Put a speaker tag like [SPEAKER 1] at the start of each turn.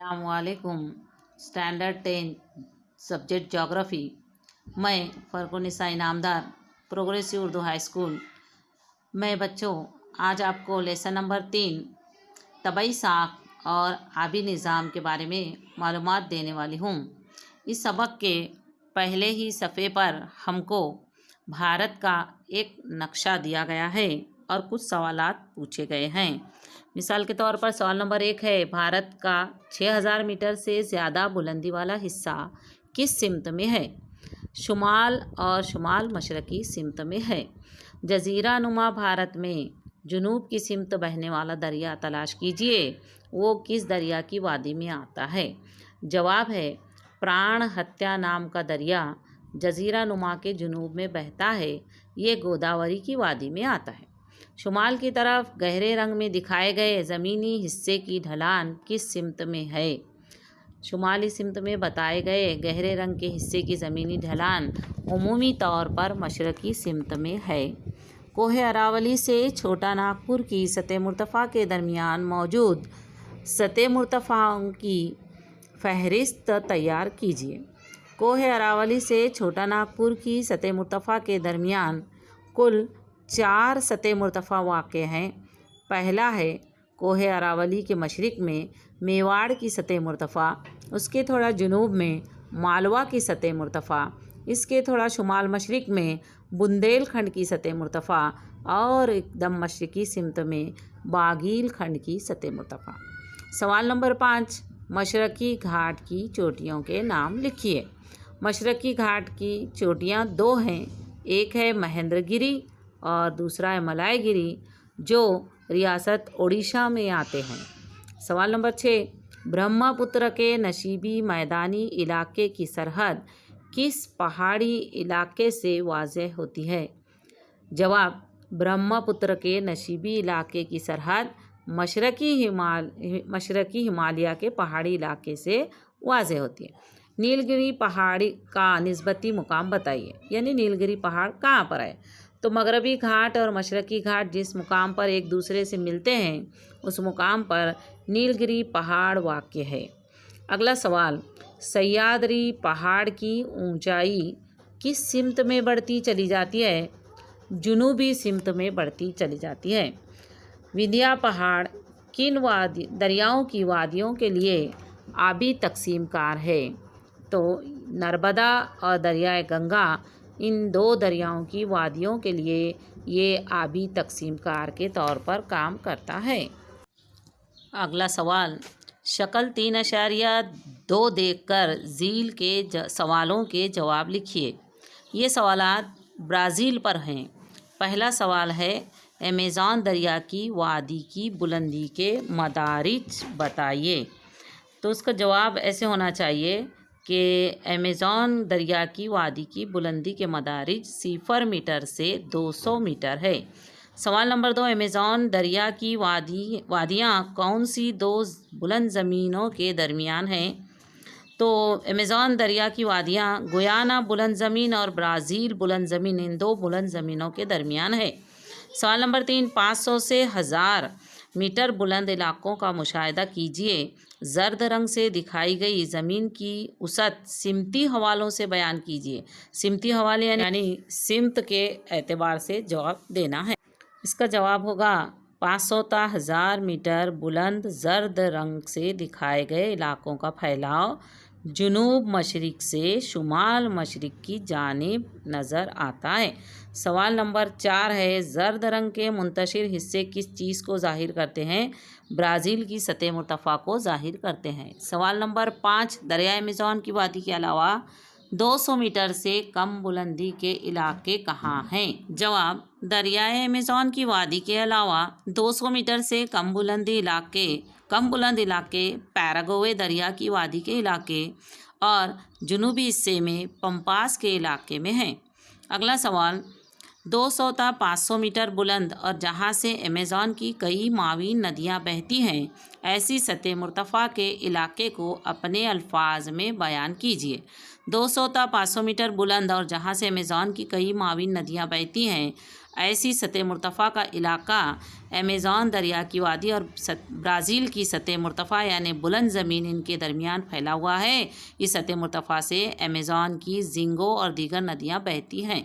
[SPEAKER 1] अस्सलामुअलैकुम। Standard 10 subject geography. मैं Farrunnisa Inamdar, progressive Urdu high school. मैं बच्चों आज आपको लेसन नंबर 3 तबई साख और आबी निज़ाम के बारे में मालूमात देने वाली हूँ। इस सबक के पहले ही सफ़े पर हमको भारत का एक नक्शा दिया गया है और कुछ सवालात पूछे गए हैं। मिसाल के तौर पर सवाल नंबर 1 है, भारत का 6000 मीटर से ज़्यादा बुलंदी वाला हिस्सा किस सिमत में है? शुमाल और शुमाल मशरक़ी सिमत में है। जज़ीरा नुमा भारत में जुनूब की सिमत बहने वाला दरिया तलाश कीजिए, वो किस दरिया की वादी में आता है? जवाब है प्राण हत्या नाम का दरिया जज़ीरा नुमा के जुनूब में बहता है, ये गोदावरी की वादी में आता है। शुमाल की तरफ गहरे रंग में दिखाए गए ज़मीनी हिस्से की ढलान किस सिमत में है? शुमाली सिमत में बताए गए गहरे रंग के हिस्से की ज़मीनी ढलान उमूमी तौर पर मशरक़ी सिमत में है। कोहे अरावली से छोटा नागपुर की सतह मुर्तफ़ा के दरमियान मौजूद सतह मुर्तफ़ाओं की फ़हरिस्त तैयार कीजिए। कोहे अरावली से छोटा नागपुर की सतह मुर्तफ़ा के दरमियान कुल 4 सतह मुर्तफ़ा वाक़ हैं। पहला है कोहे अरावली के मशरिक़ में मेवाड़ की सतह मुर्तफ़ा, उसके थोड़ा जुनूब में मालवा की सतह मुर्तफ़ा, इसके थोड़ा शुमाल मशरिक़ में बुंदेलखंड की सतह मुर्तफ़ा और एकदम मशरिक़ी सिमत में बागील खंड की सतह मुर्तफ़ा। सवाल नंबर 5, मशरक़ी घाट की चोटियों के नाम लिखिए। मशरक़ी घाट की चोटियाँ 2 हैं, एक है महेंद्रगिरी और दूसरा है मलायगिरी, जो रियासत ओडिशा में आते हैं। सवाल नंबर 6, ब्रह्मपुत्र के नशीबी मैदानी इलाके की सरहद किस पहाड़ी इलाके से वाज़ेह होती है? जवाब, ब्रह्मपुत्र के नशीबी इलाके की सरहद मशरक़ी हिमालय के पहाड़ी इलाके से वाज़ेह होती है। नीलगिरी पहाड़ी का निस्बती मुकाम बताइए, यानी नीलगिरी पहाड़ कहाँ पर है? तो मगरबी घाट और मशरक़ी घाट जिस मुकाम पर एक दूसरे से मिलते हैं, उस मुकाम पर नीलगिरी पहाड़ वाक़ है। अगला सवाल, सह्याद्री पहाड़ की ऊंचाई किस सिमत में बढ़ती चली जाती है? जुनूबी सिमत में बढ़ती चली जाती है। विंध्या पहाड़ किन दरियाओं की वादियों के लिए आबी तकसीम कार है? तो नर्मदा और दरियाए गंगा, इन 2 दरियाओं की वादियों के लिए ये आबी तकसीम कार के तौर पर काम करता है। अगला सवाल, शक्ल 3.2 देखकर झील के सवालों के जवाब लिखिए। ये सवालात ब्राज़ील पर हैं। पहला सवाल है, अमेज़न दरिया की वादी की बुलंदी के मदारिज बताइए। तो उसका जवाब ऐसे होना चाहिए कि अमेज़न दरिया की वादी की बुलंदी के मदारिज 0 मीटर से 200 मीटर है। सवाल नंबर 2, अमेज़न दरिया की वादियाँ कौन सी 2 बुलंद ज़मीनों के दरमियान हैं? तो अमेज़न दरिया की वादियाँ गुयाना बुलंद ज़मीन और ब्राज़ील बुलंद ज़मीन, इन 2 बुलंद ज़मीनों के दरमियान है। सवाल नंबर 3, 500 से 1000 मीटर बुलंद इलाकों का मुशाहिदा कीजिए। जर्द रंग से दिखाई गई ज़मीन की उसत सिमती हवालों से बयान कीजिए। सिमती हवाले यानी सिमत के एतबार से जवाब देना है। इसका जवाब होगा 500 ता 1000 मीटर बुलंद जर्द रंग से दिखाए गए इलाकों का फैलाव जुनूब मशरिक़ से शुमाल मशरिक़ की जानिब नज़र आता है। सवाल नंबर 4 है, जर्द रंग के मुंतशिर हिस्से किस चीज़ को ज़ाहिर करते हैं? ब्राज़ील की सतह मुर्तफ़ा को ज़ाहिर करते हैं। सवाल नंबर 5, दरियाए अमेज़न की वादी के अलावा 200 मीटर से कम बुलंदी के इलाके कहाँ हैं? जवाब, दरियाए अमेज़न की वादी के अलावा 200 मीटर से कम बुलंद इलाके पैराग्वे दरिया की वादी के इलाके और जुनूबी हिस्से में पंपास के इलाके में हैं। अगला सवाल, 200 ता 500 मीटर बुलंद और जहाँ से अमेज़न की कई मावीन नदियाँ बहती हैं, ऐसी सतह मुर्तफ़ा के इलाके को अपने अल्फाज में बयान कीजिए। 200 ता 500 मीटर बुलंद और जहाँ से अमेज़न की कई मावीन नदियाँ बहती हैं, ایسی سطح مرتفع کا علاقہ ایمیزون دریا کی وادی اور برازیل کی سطح مرتفع یعنی بلند زمین ان کے درمیان پھیلا ہوا ہے۔ اس سطح مرتفع سے ایمیزون کی زنگو اور دیگر ندیاں بہتی ہیں۔